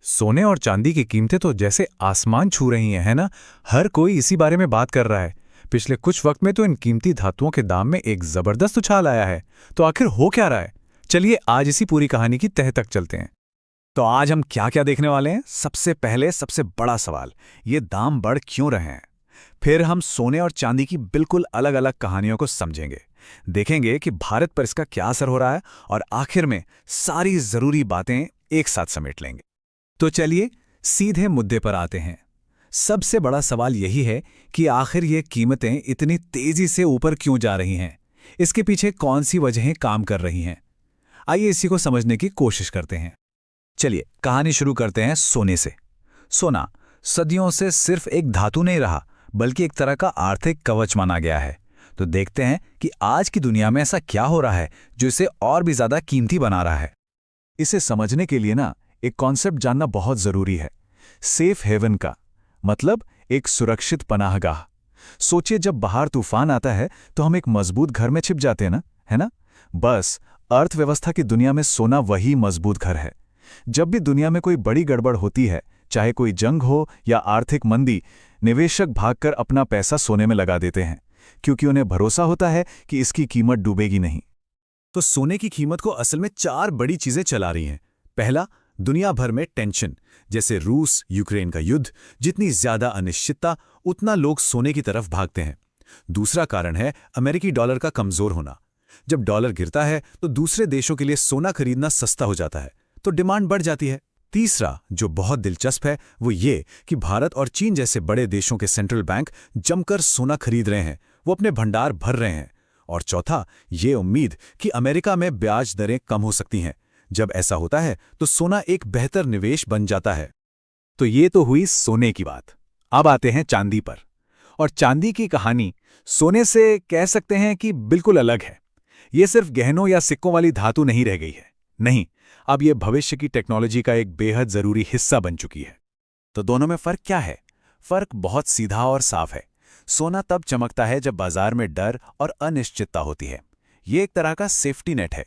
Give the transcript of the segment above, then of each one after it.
सोने और चांदी की कीमतें तो जैसे आसमान छू रही हैं, है ना। हर कोई इसी बारे में बात कर रहा है। पिछले कुछ वक्त में तो इन कीमती धातुओं के दाम में एक जबरदस्त उछाल आया है। तो आखिर हो क्या रहा है? चलिए आज इसी पूरी कहानी की तह तक चलते हैं। तो आज हम क्या क्या देखने वाले हैं? सबसे पहले सबसे बड़ा सवाल, ये दाम बढ़ क्यों रहे हैं। फिर हम सोने और चांदी की बिल्कुल अलग अलग कहानियों को समझेंगे, देखेंगे कि भारत पर इसका क्या असर हो रहा है, और आखिर में सारी जरूरी बातें एक साथ समेट लेंगे। तो चलिए सीधे मुद्दे पर आते हैं। सबसे बड़ा सवाल यही है कि आखिर ये कीमतें इतनी तेजी से ऊपर क्यों जा रही हैं। इसके पीछे कौन सी वजहें काम कर रही हैं। आइए इसी को समझने की कोशिश करते हैं। चलिए कहानी शुरू करते हैं सोने से। सोना सदियों से सिर्फ एक धातु नहीं रहा, बल्कि एक तरह का आर्थिक कवच माना गया है। तो देखते हैं कि आज की दुनिया में ऐसा क्या हो रहा है जो इसे और भी ज्यादा कीमती बना रहा है। इसे समझने के लिए ना एक कॉन्सेप्ट जानना बहुत जरूरी है, सेफ हेवन का। मतलब एक सुरक्षित पनाहगाह। सोचिए जब बाहर तूफान आता है तो हम एक मजबूत घर में छिप जाते हैं ना, है ना। बस अर्थव्यवस्था की दुनिया में सोना वही मजबूत घर है। जब भी दुनिया में कोई बड़ी गड़बड़ होती है, चाहे कोई जंग हो या आर्थिक मंदी, निवेशक भागकर अपना पैसा सोने में लगा देते हैं, क्योंकि उन्हें भरोसा होता है कि इसकी कीमत डूबेगी नहीं। तो सोने की कीमत को असल में चार बड़ी चीजें चला रही हैं। पहला, दुनिया भर में टेंशन, जैसे रूस यूक्रेन का युद्ध। जितनी ज्यादा अनिश्चितता, उतना लोग सोने की तरफ भागते हैं। दूसरा कारण है अमेरिकी डॉलर का कमजोर होना। जब डॉलर गिरता है तो दूसरे देशों के लिए सोना खरीदना सस्ता हो जाता है, तो डिमांड बढ़ जाती है। तीसरा, जो बहुत दिलचस्प है, वो ये कि भारत और चीन जैसे बड़े देशों के सेंट्रल बैंक जमकर सोना खरीद रहे हैं, वो अपने भंडार भर रहे हैं। और चौथा, ये उम्मीद कि अमेरिका में ब्याज दरें कम हो सकती हैं। जब ऐसा होता है तो सोना एक बेहतर निवेश बन जाता है। तो ये तो हुई सोने की बात। अब आते हैं चांदी पर। और चांदी की कहानी सोने से कह सकते हैं कि बिल्कुल अलग है। ये सिर्फ गहनों या सिक्कों वाली धातु नहीं रह गई है। नहीं, अब ये भविष्य की टेक्नोलॉजी का एक बेहद जरूरी हिस्सा बन चुकी है। तो दोनों में फर्क क्या है? फर्क बहुत सीधा और साफ है। सोना तब चमकता है जब बाजार में डर और अनिश्चितता होती है। ये एक तरह का सेफ्टी नेट है।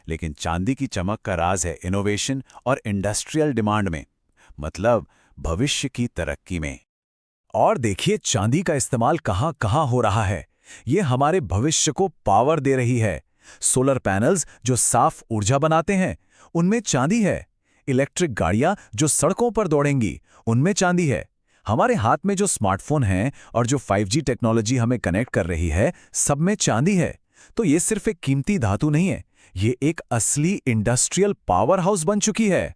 लेकिन चांदी की चमक का राज है इनोवेशन और इंडस्ट्रियल डिमांड में, मतलब भविष्य की तरक्की में। और देखिए चांदी का इस्तेमाल कहां कहां हो रहा है। ये हमारे भविष्य को पावर दे रही है। सोलर पैनल्स जो साफ ऊर्जा बनाते हैं, उनमें चांदी है। इलेक्ट्रिक गाड़ियां जो सड़कों पर दौड़ेंगी, उनमें चांदी है। हमारे हाथ में जो स्मार्टफोन हैं और जो 5G टेक्नोलॉजी हमें कनेक्ट कर रही है, सब में चांदी है। तो ये सिर्फ एक कीमती धातु नहीं है, ये एक असली इंडस्ट्रियल पावर हाउस बन चुकी है।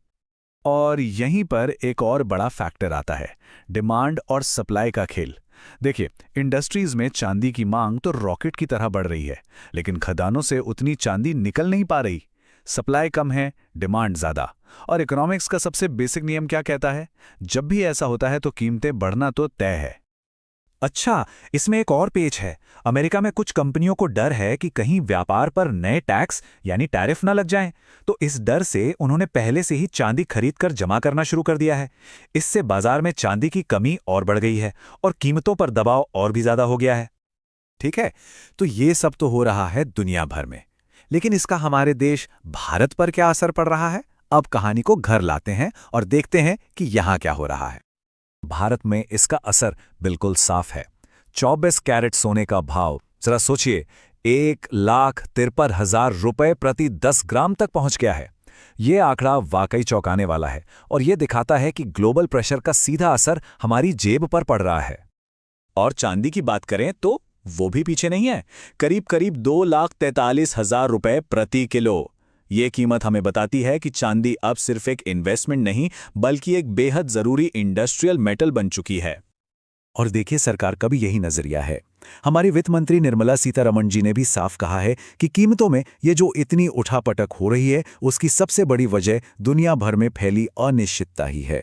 और यहीं पर एक और बड़ा फैक्टर आता है, डिमांड और सप्लाई का खेल। देखिए, इंडस्ट्रीज में चांदी की मांग तो रॉकेट की तरह बढ़ रही है, लेकिन खदानों से उतनी चांदी निकल नहीं पा रही। सप्लाई कम है, डिमांड ज्यादा। और इकोनॉमिक्स का सबसे बेसिक नियम क्या कहता है? जब भी ऐसा होता है तो कीमतें बढ़ना तो तय है। अच्छा, इसमें एक और पेच है। अमेरिका में कुछ कंपनियों को डर है कि कहीं व्यापार पर नए टैक्स यानी टैरिफ न लग जाएं, तो इस डर से उन्होंने पहले से ही चांदी खरीदकर जमा करना शुरू कर दिया है। इससे बाजार में चांदी की कमी और बढ़ गई है और कीमतों पर दबाव और भी ज्यादा हो गया है। ठीक है, तो ये सब तो हो रहा है दुनिया भर में, लेकिन इसका हमारे देश भारत पर क्या असर पड़ रहा है? अब कहानी को घर लाते हैं और देखते हैं कि यहां क्या हो रहा है। भारत में इसका असर बिल्कुल साफ है। 24 कैरेट सोने का भाव जरा सोचिए, 1,53,000 रुपए प्रति 10 ग्राम तक पहुंच गया है। यह आंकड़ा वाकई चौंकाने वाला है और यह दिखाता है कि ग्लोबल प्रेशर का सीधा असर हमारी जेब पर पड़ रहा है। और चांदी की बात करें तो वो भी पीछे नहीं है, करीब करीब 2,43,000 रुपए प्रति किलो। ये कीमत हमें बताती है कि चांदी अब सिर्फ एक इन्वेस्टमेंट नहीं, बल्कि एक बेहद जरूरी इंडस्ट्रियल मेटल बन चुकी है। और देखिए, सरकार का भी यही नजरिया है। हमारी वित्त मंत्री निर्मला सीतारमण जी ने भी साफ कहा है कि कीमतों में ये जो इतनी उठापटक हो रही है, उसकी सबसे बड़ी वजह दुनिया भर में फैली अनिश्चितता ही है।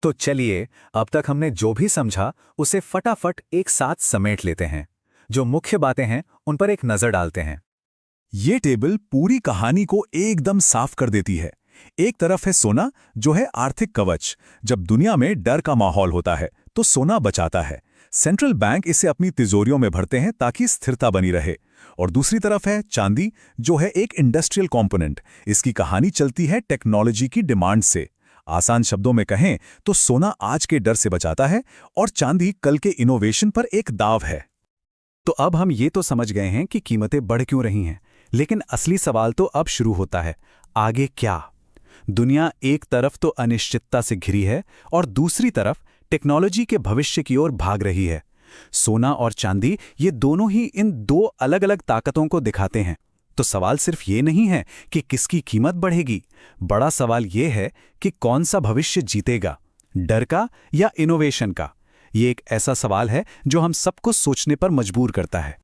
तो चलिए, अब तक हमने जो भी समझा उसे फटाफट एक साथ समेट लेते हैं। जो मुख्य बातें हैं उन पर एक नजर डालते हैं। ये टेबल पूरी कहानी को एकदम साफ कर देती है। एक तरफ है सोना, जो है आर्थिक कवच। जब दुनिया में डर का माहौल होता है तो सोना बचाता है। सेंट्रल बैंक इसे अपनी तिजोरियों में भरते हैं ताकि स्थिरता बनी रहे। और दूसरी तरफ है चांदी, जो है एक इंडस्ट्रियल कंपोनेंट। इसकी कहानी चलती है टेक्नोलॉजी की डिमांड से। आसान शब्दों में कहें तो सोना आज के डर से बचाता है और चांदी कल के इनोवेशन पर एक दाव है। तो अब हम ये तो समझ गए हैं कि कीमतें बढ़ क्यों रही हैं, लेकिन असली सवाल तो अब शुरू होता है, आगे क्या? दुनिया एक तरफ तो अनिश्चितता से घिरी है और दूसरी तरफ टेक्नोलॉजी के भविष्य की ओर भाग रही है। सोना और चांदी ये दोनों ही इन दो अलग अलग ताकतों को दिखाते हैं। तो सवाल सिर्फ ये नहीं है कि किसकी कीमत बढ़ेगी, बड़ा सवाल ये है कि कौन सा भविष्य जीतेगा, डर का या इनोवेशन का। ये एक ऐसा सवाल है जो हम सबको सोचने पर मजबूर करता है।